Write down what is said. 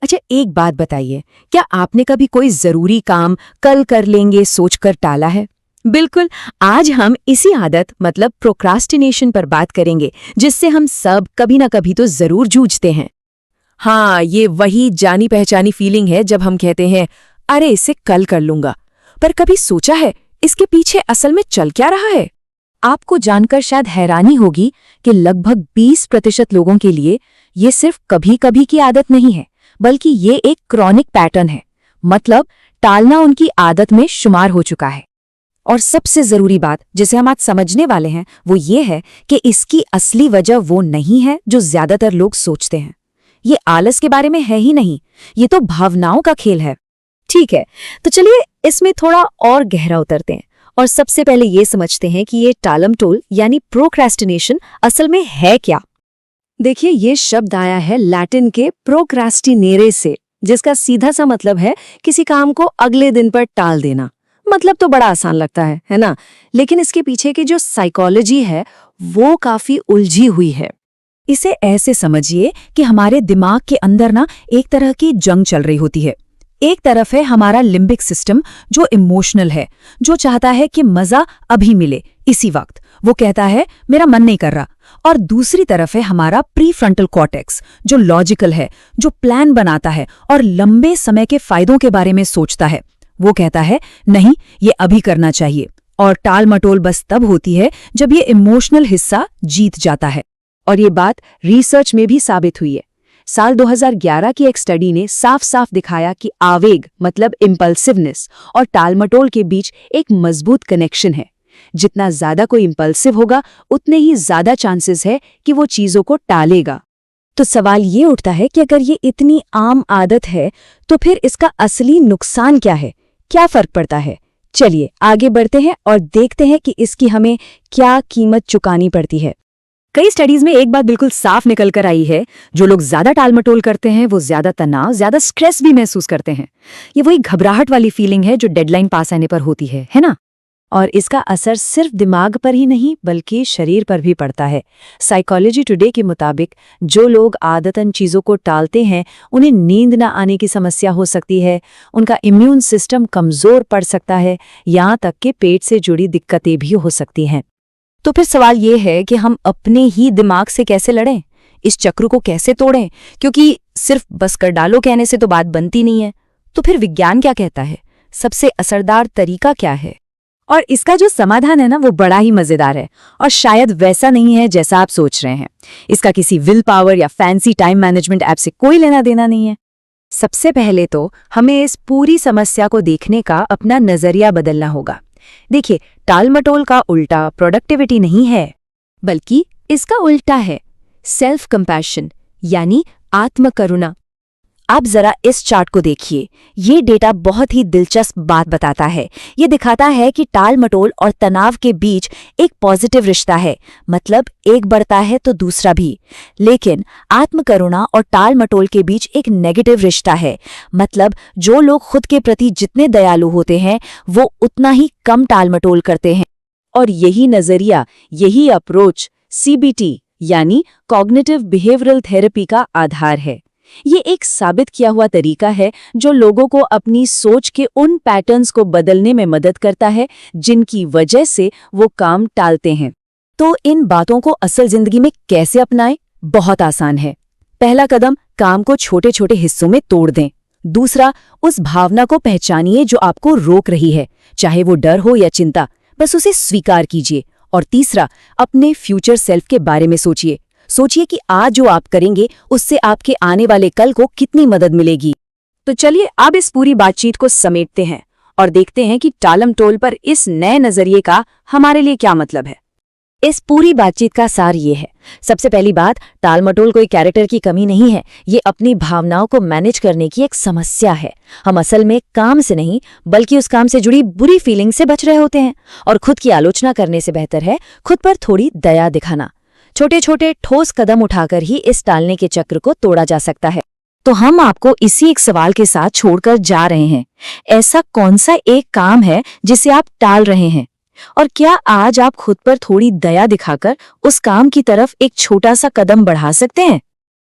अच्छा, एक बात बताइए, क्या आपने कभी कोई जरूरी काम कल कर लेंगे सोचकर टाला है? बिल्कुल। आज हम इसी आदत मतलब प्रोक्रास्टिनेशन पर बात करेंगे, जिससे हम सब कभी ना कभी तो जरूर जूझते हैं। हाँ, ये वही जानी पहचानी फीलिंग है जब हम कहते हैं अरे इसे कल कर लूंगा, पर कभी सोचा है इसके पीछे असल में चल क्या रहा है? आपको जानकर शायद हैरानी होगी कि लगभग 20% लोगों के लिए ये सिर्फ कभी कभी की आदत नहीं है, बल्कि ये एक क्रॉनिक पैटर्न है। मतलब टालना उनकी आदत में शुमार हो चुका है। और सबसे जरूरी बात जिसे हम आज समझने वाले हैं वो ये है कि इसकी असली वजह वो नहीं है जो ज्यादातर लोग सोचते हैं। ये आलस के बारे में है ही नहीं, ये तो भावनाओं का खेल है। ठीक है, तो चलिए इसमें थोड़ा और गहरा उतरते हैं और सबसे पहले ये समझते हैं कि ये टालमटोल यानी प्रोक्रेस्टिनेशन असल में है क्या। देखिए, ये शब्द आया है लैटिन के प्रोक्रेस्टिनेरे से, जिसका सीधा सा मतलब है किसी काम को अगले दिन पर टाल देना। मतलब तो बड़ा आसान लगता है ना? लेकिन इसके पीछे की जो साइकोलॉजी है वो काफी उलझी हुई है। इसे ऐसे समझिए कि हमारे दिमाग के अंदर ना एक तरह की जंग चल रही होती है। एक तरफ है हमारा लिम्बिक सिस्टम जो इमोशनल है, जो चाहता है कि मजा अभी मिले इसी वक्त, वो कहता है मेरा मन नहीं कर रहा। और दूसरी तरफ है हमारा प्रीफ्रंटल कॉर्टेक्स जो लॉजिकल है, जो प्लान बनाता है और लंबे समय के फायदों के बारे में सोचता है। वो कहता है नहीं, ये अभी करना चाहिए। और टाल मटोल बस तब होती है जब ये इमोशनल हिस्सा जीत जाता है। और ये बात रिसर्च में भी साबित हुई है। साल 2011 की एक स्टडी ने साफ साफ दिखाया कि आवेग मतलब इम्पल्सिवनेस और टालमटोल के बीच एक मजबूत कनेक्शन है। जितना ज्यादा कोई इम्पल्सिव होगा उतने ही ज्यादा चांसेस है कि वो चीजों को टालेगा। तो सवाल ये उठता है कि अगर ये इतनी आम आदत है तो फिर इसका असली नुकसान क्या है, क्या फर्क पड़ता है? चलिए आगे बढ़ते हैं और देखते हैं कि इसकी हमें क्या कीमत चुकानी पड़ती है। कई स्टडीज में एक बात बिल्कुल साफ निकल कर आई है, जो लोग ज्यादा टालमटोल करते हैं वो ज्यादा तनाव, ज्यादा स्ट्रेस भी महसूस करते हैं। ये वही घबराहट वाली फीलिंग है जो डेडलाइन पास आने पर होती है ना? और इसका असर सिर्फ दिमाग पर ही नहीं बल्कि शरीर पर भी पड़ता है। साइकोलॉजी टुडे के मुताबिक जो लोग आदतन चीज़ों को टालते हैं उन्हें नींद न आने की समस्या हो सकती है, उनका इम्यून सिस्टम कमज़ोर पड़ सकता है, यहाँ तक कि पेट से जुड़ी दिक्कतें भी हो सकती हैं। तो फिर सवाल ये है कि हम अपने ही दिमाग से कैसे लड़ें, इस चक्र को कैसे तोड़ें? क्योंकि सिर्फ बस कर डालो कहने से तो बात बनती नहीं है। तो फिर विज्ञान क्या कहता है? सबसे असरदार तरीका क्या है? और इसका जो समाधान है ना वो बड़ा ही मजेदार है और शायद वैसा नहीं है जैसा आप सोच रहे हैं। इसका किसी विल पावर या फैंसी टाइम मैनेजमेंट ऐप से कोई लेना देना नहीं है। सबसे पहले तो हमें इस पूरी समस्या को देखने का अपना नजरिया बदलना होगा। देखिए, टालमटोल का उल्टा प्रोडक्टिविटी नहीं है, बल्कि इसका उल्टा है सेल्फ कंपैशन यानी आत्मकरुणा। आप जरा इस चार्ट को देखिए। ये डेटा बहुत ही दिलचस्प बात बताता है। ये दिखाता है कि टालमटोल और तनाव के बीच एक पॉजिटिव रिश्ता है, मतलब एक बढ़ता है तो दूसरा भी। लेकिन आत्मकरुणा और टालमटोल के बीच एक नेगेटिव रिश्ता है, मतलब जो लोग खुद के प्रति जितने दयालु होते हैं वो उतना ही कम टालमटोल करते हैं। और यही नजरिया, यही अप्रोच CBT यानी कॉग्निटिव बिहेवियरल थेरेपी का आधार है। ये एक साबित किया हुआ तरीका है जो लोगों को अपनी सोच के उन पैटर्न्स को बदलने में मदद करता है जिनकी वजह से वो काम टालते हैं। तो इन बातों को असल जिंदगी में कैसे अपनाएं? बहुत आसान है। पहला कदम, काम को छोटे छोटे हिस्सों में तोड़ दें। दूसरा, उस भावना को पहचानिए जो आपको रोक रही है, चाहे वो डर हो या चिंता, बस उसे स्वीकार कीजिए। और तीसरा, अपने फ्यूचर सेल्फ के बारे में सोचिए कि आज जो आप करेंगे उससे आपके आने वाले कल को कितनी मदद मिलेगी। तो चलिए अब इस पूरी बातचीत को समेटते हैं और देखते हैं कि टालमटोल पर इस नए नजरिए का हमारे लिए क्या मतलब है। इस पूरी बातचीत का सार ये है। सबसे पहली बात, टालमटोल कोई कैरेक्टर की कमी नहीं है, ये अपनी भावनाओं को मैनेज करने की एक समस्या है। हम असल में काम से नहीं बल्कि उस काम से जुड़ी बुरी फीलिंग से बच रहे होते हैं। और खुद की आलोचना करने से बेहतर है खुद पर थोड़ी दया दिखाना। छोटे छोटे ठोस कदम उठाकर ही इस टालने के चक्र को तोड़ा जा सकता है। तो हम आपको इसी एक सवाल के साथ छोड़कर जा रहे हैं। ऐसा कौन सा एक काम है जिसे आप टाल रहे हैं? और क्या आज आप खुद पर थोड़ी दया दिखाकर उस काम की तरफ एक छोटा सा कदम बढ़ा सकते हैं?